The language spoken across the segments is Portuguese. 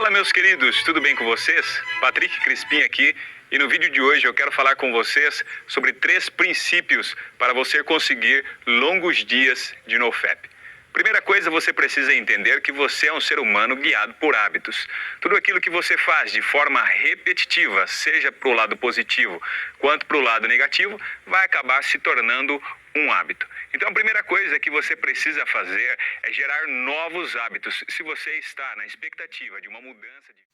Fala, meus queridos, tudo bem com vocês? Patrick Crispim aqui, e no vídeo de hoje eu quero falar com vocês sobre 3 princípios para você conseguir longos dias de NoFap. Primeira coisa, você precisa entender que você é um ser humano guiado por hábitos. Tudo aquilo que você faz de forma repetitiva, seja para o lado positivo quanto para o lado negativo, vai acabar se tornando um hábito. Então a primeira coisa que você precisa fazer é gerar novos hábitos. Se você está na expectativa de uma mudança de...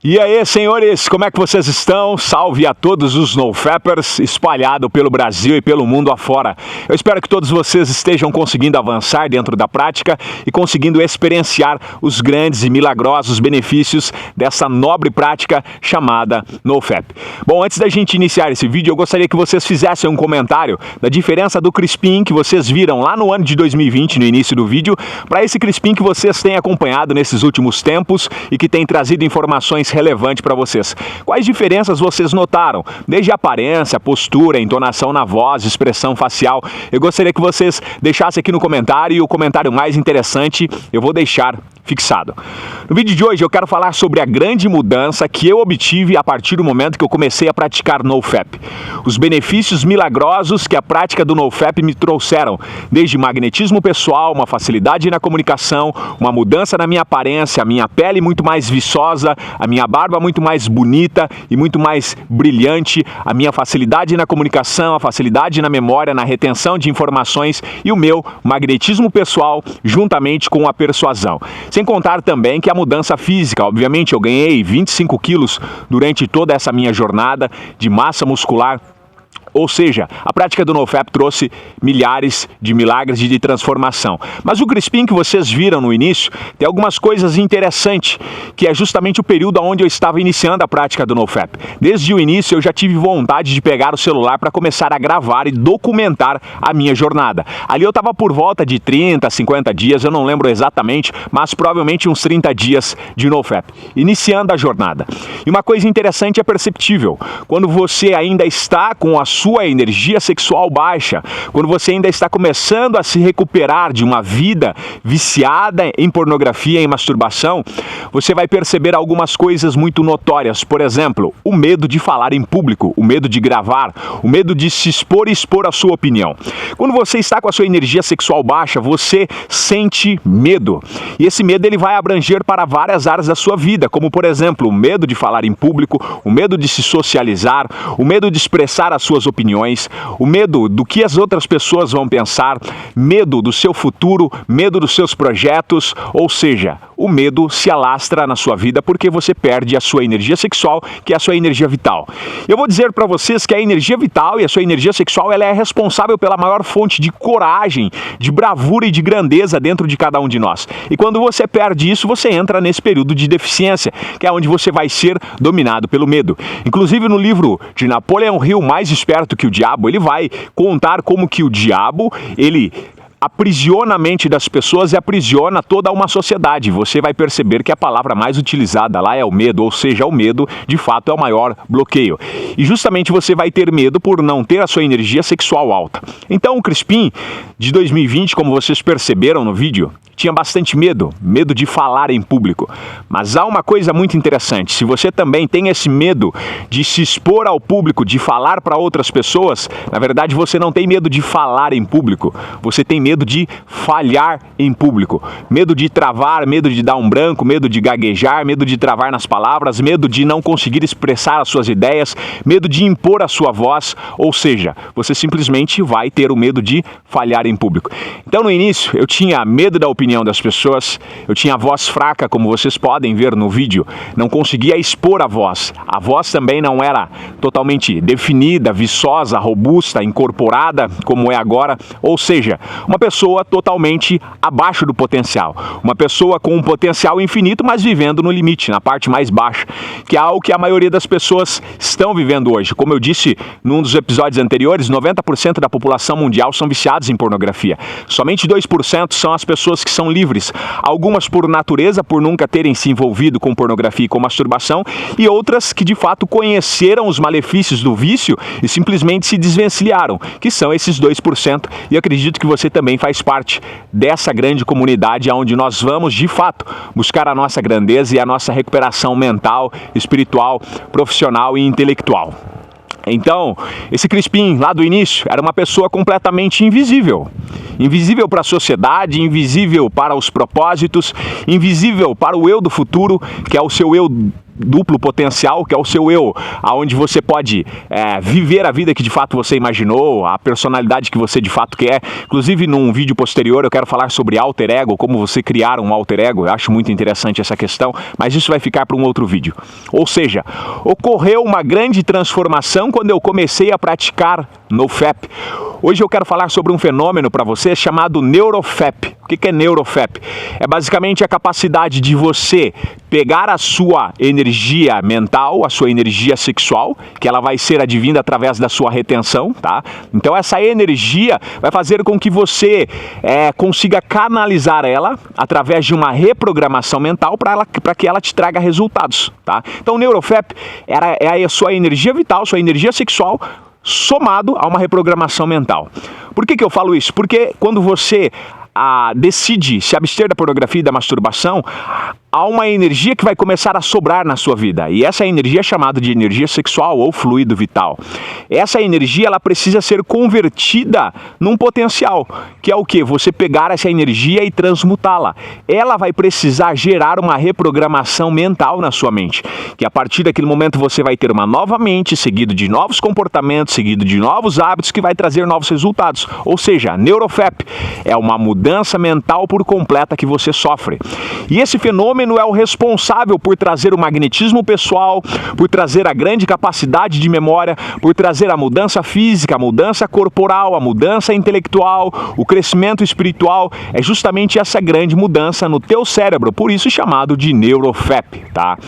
E aí, senhores, como é que vocês estão? Salve a todos os NoFappers espalhados pelo Brasil e pelo mundo afora. Eu espero que todos vocês estejam conseguindo avançar dentro da prática e conseguindo experienciar os grandes e milagrosos benefícios dessa nobre prática chamada NoFap. Bom, antes da gente iniciar esse vídeo, eu gostaria que vocês fizessem um comentário da diferença do Crispim que vocês viram lá no ano de 2020, no início do vídeo, para esse Crispim que vocês têm acompanhado nesses últimos tempos e que tem trazido informações relevante para vocês. Quais diferenças vocês notaram? Desde a aparência, postura, entonação na voz, expressão facial. Eu gostaria que vocês deixassem aqui no comentário, e o comentário mais interessante eu vou deixar fixado. No vídeo de hoje eu quero falar sobre a grande mudança que eu obtive a partir do momento que eu comecei a praticar NoFap. Os benefícios milagrosos que a prática do NoFap me trouxeram, desde magnetismo pessoal, uma facilidade na comunicação, uma mudança na minha aparência, a minha pele muito mais viçosa, a minha barba muito mais bonita e muito mais brilhante, a minha facilidade na comunicação, a facilidade na memória, na retenção de informações e o meu magnetismo pessoal juntamente com a persuasão. Sem contar também que a mudança física, obviamente eu ganhei 25 quilos durante toda essa minha jornada de massa muscular. Ou seja, a prática do NoFap trouxe milhares de milagres de transformação. Mas o Crispim que vocês viram no início tem algumas coisas interessantes, que é justamente o período onde eu estava iniciando a prática do NoFap. Desde o início eu já tive vontade de pegar o celular para começar a gravar e documentar a minha jornada. Ali eu estava por volta de 30, 50 dias, eu não lembro exatamente, mas provavelmente uns 30 dias de NoFap, iniciando a jornada. E uma coisa interessante é perceptível, quando você ainda está com a sua energia sexual baixa, quando você ainda está começando a se recuperar de uma vida viciada em pornografia e masturbação, você vai perceber algumas coisas muito notórias. Por exemplo, o medo de falar em público, o medo de gravar, o medo de se expor e expor a sua opinião. Quando você está com a sua energia sexual baixa, você sente medo. E esse medo ele vai abranger para várias áreas da sua vida, como por exemplo, o medo de falar em público, o medo de se socializar, o medo de expressar as suas opiniões, o medo do que as outras pessoas vão pensar, medo do seu futuro, medo dos seus projetos, ou seja, o medo se alastra na sua vida porque você perde a sua energia sexual, que é a sua energia vital. Eu vou dizer para vocês que a energia vital e a sua energia sexual ela é responsável pela maior fonte de coragem, de bravura e de grandeza dentro de cada um de nós. E quando você perde isso, você entra nesse período de deficiência, que é onde você vai ser dominado pelo medo. Inclusive no livro de Napoleão Hill, Mais Esperto que o Diabo, ele vai contar como que o diabo, ele aprisiona a mente das pessoas e aprisiona toda uma sociedade. Você vai perceber que a palavra mais utilizada lá é o medo, ou seja, o medo de fato é o maior bloqueio. E justamente você vai ter medo por não ter a sua energia sexual alta. Então o Crispim de 2020, como vocês perceberam no vídeo, tinha bastante medo de falar em público. Mas há uma coisa muito interessante, se você também tem esse medo de se expor ao público, de falar para outras pessoas, na verdade você não tem medo de falar em público, você tem medo de falhar em público, medo de travar, medo de dar um branco, medo de gaguejar, medo de travar nas palavras, medo de não conseguir expressar as suas ideias, medo de impor a sua voz, ou seja, você simplesmente vai ter o medo de falhar em público. Então no início eu tinha medo da opinião das pessoas, eu tinha a voz fraca, como vocês podem ver no vídeo, não conseguia expor a voz também não era totalmente definida, viçosa, robusta, incorporada como é agora, ou seja, uma pessoa totalmente abaixo do potencial, uma pessoa com um potencial infinito, mas vivendo no limite, na parte mais baixa, que é algo que a maioria das pessoas estão vivendo hoje. Como eu disse num dos episódios anteriores, 90% da população mundial são viciados em pornografia, somente 2% são as pessoas que são livres, algumas por natureza, por nunca terem se envolvido com pornografia e com masturbação, e outras que de fato conheceram os malefícios do vício e simplesmente se desvencilharam, que são esses 2%, e acredito que você também também faz parte dessa grande comunidade onde nós vamos, de fato, buscar a nossa grandeza e a nossa recuperação mental, espiritual, profissional e intelectual. Então, esse Crispim, lá do início, era uma pessoa completamente invisível. Invisível para a sociedade, invisível para os propósitos, invisível para o eu do futuro, que é o seu eu duplo potencial, que é o seu eu, aonde você pode viver a vida que de fato você imaginou, a personalidade que você de fato quer. Inclusive, num vídeo posterior eu quero falar sobre alter ego, como você criar um alter ego. Eu acho muito interessante essa questão, mas isso vai ficar para um outro vídeo. Ou seja, ocorreu uma grande transformação quando eu comecei a praticar NoFap. Hoje eu quero falar sobre um fenômeno para você chamado NeuroFap. O que é NeuroFap? É basicamente a capacidade de você pegar a sua energia mental, a sua energia sexual, que ela vai ser advinda através da sua retenção, tá? Então essa energia vai fazer com que você consiga canalizar ela através de uma reprogramação mental para que ela te traga resultados, tá? Então o NeuroFap é a sua energia vital, sua energia sexual, somado a uma reprogramação mental. Por que eu falo isso? Porque quando você decide se abster da pornografia e da masturbação, há uma energia que vai começar a sobrar na sua vida. E essa energia é chamada de energia sexual ou fluido vital. Essa energia ela precisa ser convertida num potencial, que é o quê? Você pegar essa energia e transmutá-la. Ela vai precisar gerar uma reprogramação mental na sua mente, que a partir daquele momento você vai ter uma nova mente, seguido de novos comportamentos, seguido de novos hábitos que vai trazer novos resultados. Ou seja, NeuroFap é uma mudança mental por completa que você sofre. E esse fenômeno é o responsável por trazer o magnetismo pessoal, por trazer a grande capacidade de memória, por trazer a mudança física, a mudança corporal, a mudança intelectual, o crescimento espiritual. É justamente essa grande mudança no teu cérebro, por isso chamado de NeuroFap, tá?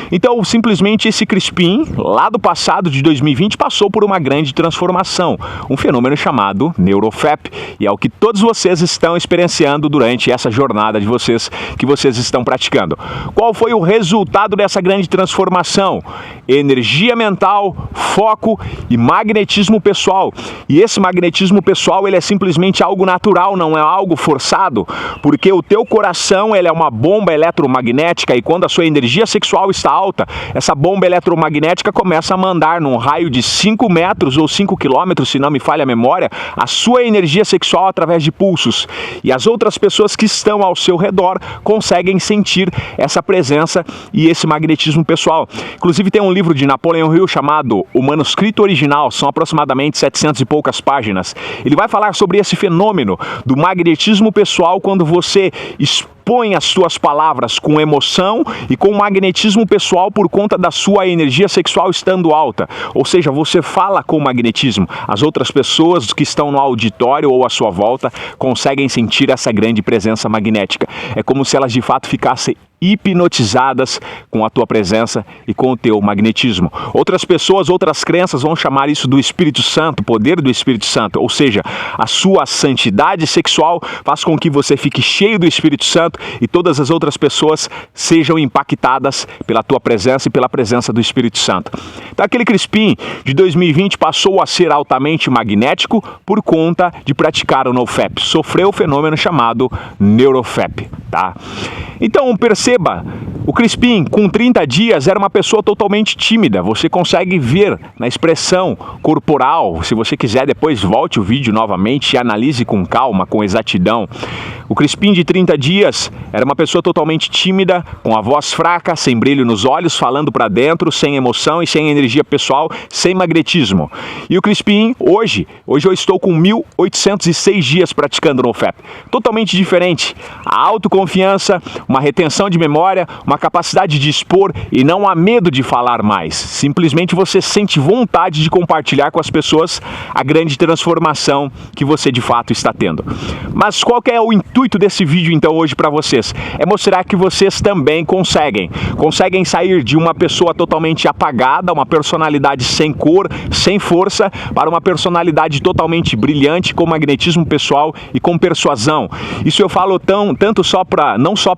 Então, simplesmente esse Crispim, lá do passado de 2020, passou por uma grande transformação, um fenômeno chamado NeuroFap, e é o que todos vocês estão experienciando durante essa jornada de vocês, que vocês estão praticando. Qual foi o resultado dessa grande transformação? Energia mental, foco e magnetismo pessoal. E esse magnetismo pessoal, ele é simplesmente algo natural, não é algo forçado, porque o teu coração, ele é uma bomba eletromagnética, e quando a sua energia sexual está alta, essa bomba eletromagnética começa a mandar num raio de 5 metros ou 5 quilômetros, se não me falha a memória, a sua energia sexual através de pulsos. E as outras pessoas que estão ao seu redor conseguem sentir essa presença e esse magnetismo pessoal. Inclusive tem um livro de Napoleon Hill chamado O Manuscrito Original, são aproximadamente 700 e poucas páginas. Ele vai falar sobre esse fenômeno do magnetismo pessoal quando você expõe as suas palavras com emoção e com magnetismo pessoal por conta da sua energia sexual estando alta. Ou seja, você fala com magnetismo. As outras pessoas que estão no auditório ou à sua volta conseguem sentir essa grande presença magnética. É como se elas de fato ficassem hipnotizadas com a tua presença e com o teu magnetismo. Outras pessoas, outras crenças vão chamar isso do Espírito Santo, poder do Espírito Santo, ou seja, a sua santidade sexual faz com que você fique cheio do Espírito Santo e todas as outras pessoas sejam impactadas pela tua presença e pela presença do Espírito Santo. Então aquele Crispim de 2020 passou a ser altamente magnético por conta de praticar o NoFap. Sofreu o fenômeno chamado NeuroFap, tá? Então perceba, o Crispim com 30 dias era uma pessoa totalmente tímida. Você consegue ver na expressão corporal. Se você quiser depois volte o vídeo novamente e analise com calma, com exatidão. O Crispim de 30 dias era uma pessoa totalmente tímida, com a voz fraca, sem brilho nos olhos, falando para dentro, sem emoção e sem energia pessoal, sem magnetismo. E o Crispim, hoje eu estou com 1.806 dias praticando NoFap. Totalmente diferente. A autoconfiança, uma retenção de memória, uma capacidade de expor e não há medo de falar mais. Simplesmente você sente vontade de compartilhar com as pessoas a grande transformação que você de fato está tendo. Mas qual que é o intuito intuito desse vídeo então hoje para vocês é mostrar que vocês também conseguem sair de uma pessoa totalmente apagada, uma personalidade sem cor, sem força, para uma personalidade totalmente brilhante, com magnetismo pessoal e com persuasão. Isso eu falo tanto não só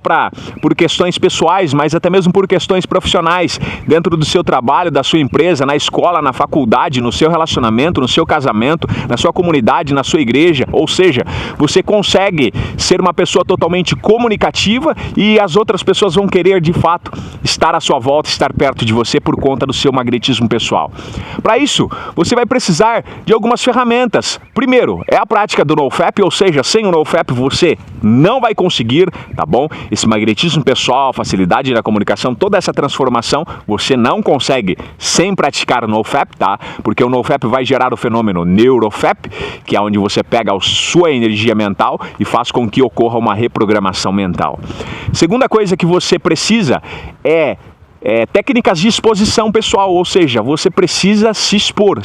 por questões pessoais, mas até mesmo por questões profissionais, dentro do seu trabalho, da sua empresa, na escola, na faculdade, no seu relacionamento, no seu casamento, na sua comunidade, na sua igreja. Ou seja, você consegue ser uma pessoa totalmente comunicativa e as outras pessoas vão querer de fato estar à sua volta, estar perto de você por conta do seu magnetismo pessoal. Para isso, você vai precisar de algumas ferramentas. Primeiro, é a prática do NoFap, ou seja, sem o NoFap você não vai conseguir, tá bom? Esse magnetismo pessoal, facilidade na comunicação, toda essa transformação, você não consegue sem praticar o NoFap, tá? Porque o NoFap vai gerar o fenômeno NeuroFap, que é onde você pega a sua energia mental e faz com que ocorra uma reprogramação mental. Segunda coisa que você precisa é técnicas de exposição pessoal, ou seja, você precisa se expor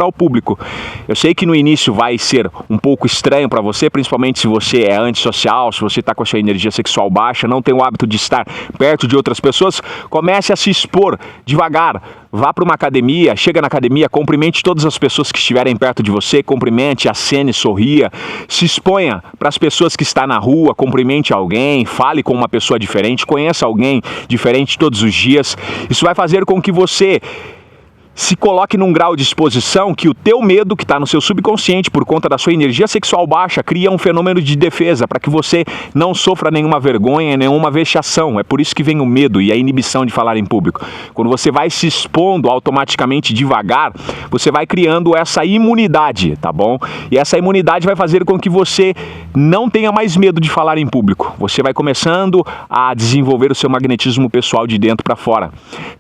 ao público. Eu sei que no início vai ser um pouco estranho para você, principalmente se você é antissocial, se você está com a sua energia sexual baixa, não tem o hábito de estar perto de outras pessoas. Comece a se expor devagar. Vá para uma academia, chega na academia, cumprimente todas as pessoas que estiverem perto de você, cumprimente, acene, sorria, se exponha para as pessoas que estão na rua, cumprimente alguém, fale com uma pessoa diferente, conheça alguém diferente todos os dias. Isso vai fazer com que você se coloque num grau de exposição que o teu medo, que está no seu subconsciente por conta da sua energia sexual baixa, cria um fenômeno de defesa para que você não sofra nenhuma vergonha, nenhuma vexação. É por isso que vem o medo e a inibição de falar em público. Quando você vai se expondo automaticamente devagar, você vai criando essa imunidade, tá bom? E essa imunidade vai fazer com que você não tenha mais medo de falar em público. Você vai começando a desenvolver o seu magnetismo pessoal de dentro para fora.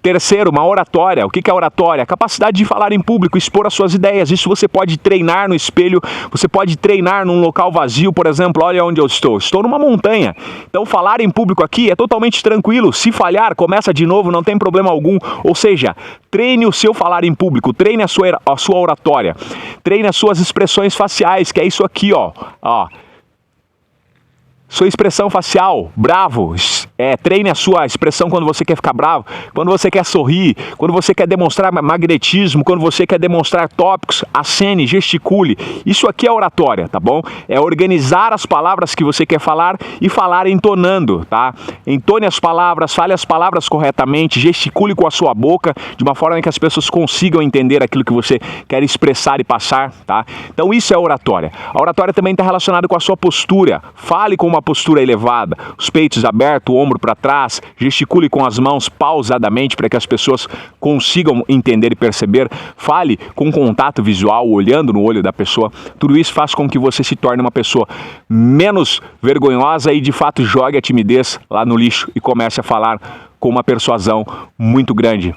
Terceiro, uma oratória. O que é oratória? Capacidade de falar em público, expor as suas ideias. Isso você pode treinar no espelho, você pode treinar num local vazio, por exemplo, olha onde eu estou numa montanha. Então falar em público aqui é totalmente tranquilo, se falhar, começa de novo, não tem problema algum. Ou seja, treine o seu falar em público, treine a sua oratória, treine as suas expressões faciais, que é isso aqui, ó. Sua expressão facial, bravo, treine a sua expressão quando você quer ficar bravo, quando você quer sorrir, quando você quer demonstrar magnetismo, quando você quer demonstrar tópicos, acene, gesticule. Isso aqui é oratória, tá bom? É organizar as palavras que você quer falar e falar entonando, tá? Entone as palavras, fale as palavras corretamente, gesticule com a sua boca, de uma forma que as pessoas consigam entender aquilo que você quer expressar e passar, tá? Então isso é oratória. A oratória também está relacionada com a sua postura. Fale com uma postura elevada, os peitos abertos, o ombro para trás, gesticule com as mãos pausadamente para que as pessoas consigam entender e perceber. Fale com contato visual, olhando no olho da pessoa. Tudo isso faz com que você se torne uma pessoa menos vergonhosa e de fato jogue a timidez lá no lixo e comece a falar com uma persuasão muito grande.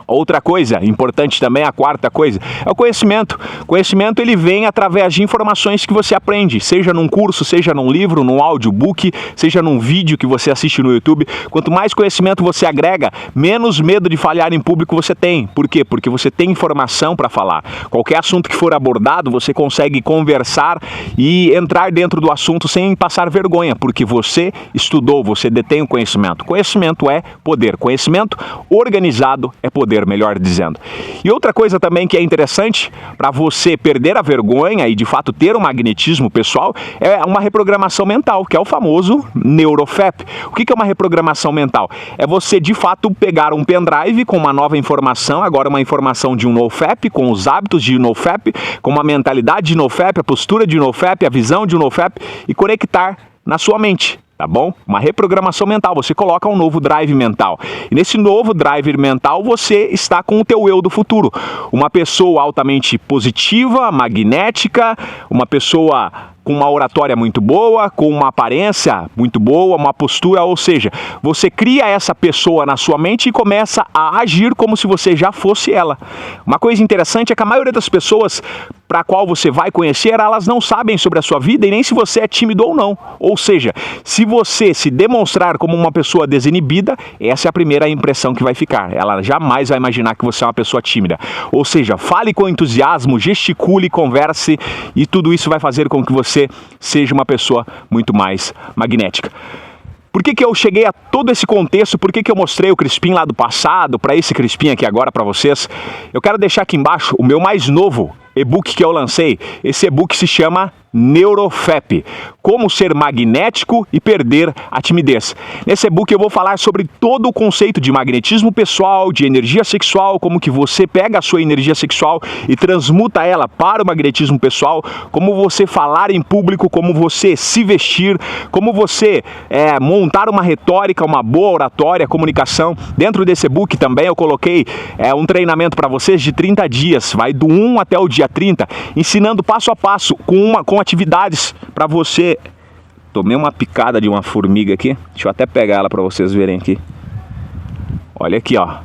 Outra coisa importante também, a quarta coisa, é o conhecimento. O conhecimento ele vem através de informações que você aprende, seja num curso, seja num livro, num audiobook, seja num vídeo que você assiste no YouTube. Quanto mais conhecimento você agrega, menos medo de falhar em público você tem. Por quê? Porque você tem informação para falar. Qualquer assunto que for abordado, você consegue conversar e entrar dentro do assunto sem passar vergonha, porque você estudou, você detém o conhecimento. Conhecimento é poder. Conhecimento organizado é poder, melhor dizendo. E outra coisa também que é interessante para você perder a vergonha e de fato ter um magnetismo pessoal é uma reprogramação mental, que é o famoso NeuroFap. O que é uma reprogramação mental? É você de fato pegar um pendrive com uma nova informação, agora uma informação de um NoFap, com os hábitos de NoFap, com uma mentalidade de NoFap, a postura de NoFap, a visão de NoFap e conectar na sua mente. Tá bom? Uma reprogramação mental, você coloca um novo drive mental. E nesse novo drive mental você está com o teu eu do futuro. Uma pessoa altamente positiva, magnética, uma pessoa com uma oratória muito boa, com uma aparência muito boa, uma postura, ou seja, você cria essa pessoa na sua mente e começa a agir como se você já fosse ela. Uma coisa interessante é que a maioria das pessoas para a qual você vai conhecer, elas não sabem sobre a sua vida e nem se você é tímido ou não. Ou seja, se você se demonstrar como uma pessoa desinibida, essa é a primeira impressão que vai ficar. Ela jamais vai imaginar que você é uma pessoa tímida. Ou seja, fale com entusiasmo, gesticule, converse e tudo isso vai fazer com que você você seja uma pessoa muito mais magnética. Por que eu cheguei a todo esse contexto? Por que eu mostrei o Crispim lá do passado para esse Crispim aqui agora para vocês? Eu quero deixar aqui embaixo o meu mais novo e-book que eu lancei. Esse e-book se chama NeuroFap, como ser magnético e perder a timidez. Nesse e-book eu vou falar sobre todo o conceito de magnetismo pessoal, de energia sexual, como que você pega a sua energia sexual e transmuta ela para o magnetismo pessoal, como você falar em público, como você se vestir, como você montar uma retórica, uma boa oratória, comunicação. Dentro desse e-book também eu coloquei um treinamento para vocês de 30 dias, vai do 1 até o dia 30, ensinando passo a passo com atividades para você. Tomei uma picada de uma formiga aqui. Deixa eu até pegar ela para vocês verem aqui. Olha aqui, ó.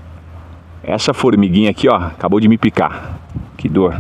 Essa formiguinha aqui, ó, acabou de me picar. Que dor.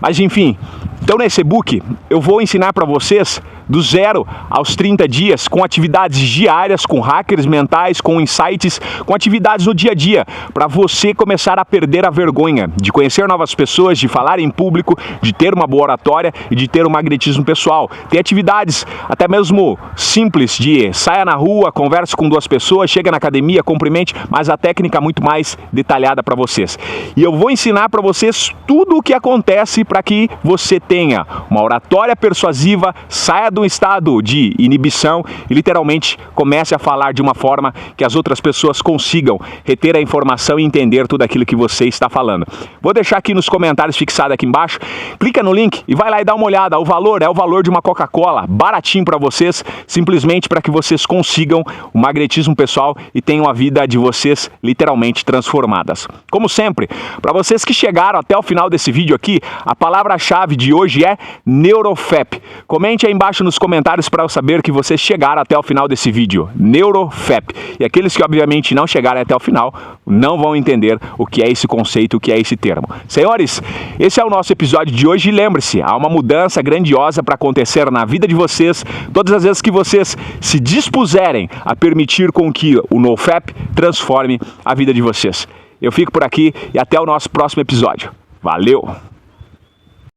Mas enfim, então nesse e-book eu vou ensinar para vocês do 0 aos 30 dias, com atividades diárias, com hackers mentais, com insights, com atividades no dia a dia, para você começar a perder a vergonha de conhecer novas pessoas, de falar em público, de ter uma boa oratória e de ter um magnetismo pessoal. Tem atividades até mesmo simples de saia na rua, converse com 2 pessoas, chega na academia, cumprimente, mas a técnica muito mais detalhada para vocês. E eu vou ensinar para vocês tudo o que acontece para que você tenha uma oratória persuasiva, saia do estado de inibição e literalmente comece a falar de uma forma que as outras pessoas consigam reter a informação e entender tudo aquilo que você está falando. Vou deixar aqui nos comentários fixado aqui embaixo, clica no link e vai lá e dá uma olhada. O valor é o valor de uma Coca-Cola, baratinho para vocês, simplesmente para que vocês consigam o magnetismo pessoal e tenham a vida de vocês literalmente transformadas. Como sempre, para vocês que chegaram até o final desse vídeo aqui, a palavra-chave de hoje é NeuroFap. Comente aí embaixo nos comentários para eu saber que vocês chegaram até o final desse vídeo. NeuroFap. E aqueles que obviamente não chegarem até o final não vão entender o que é esse conceito, o que é esse termo. Senhores, esse é o nosso episódio de hoje e lembre-se, há uma mudança grandiosa para acontecer na vida de vocês todas as vezes que vocês se dispuserem a permitir com que o NoFap transforme a vida de vocês. Eu fico por aqui e até o nosso próximo episódio. Valeu!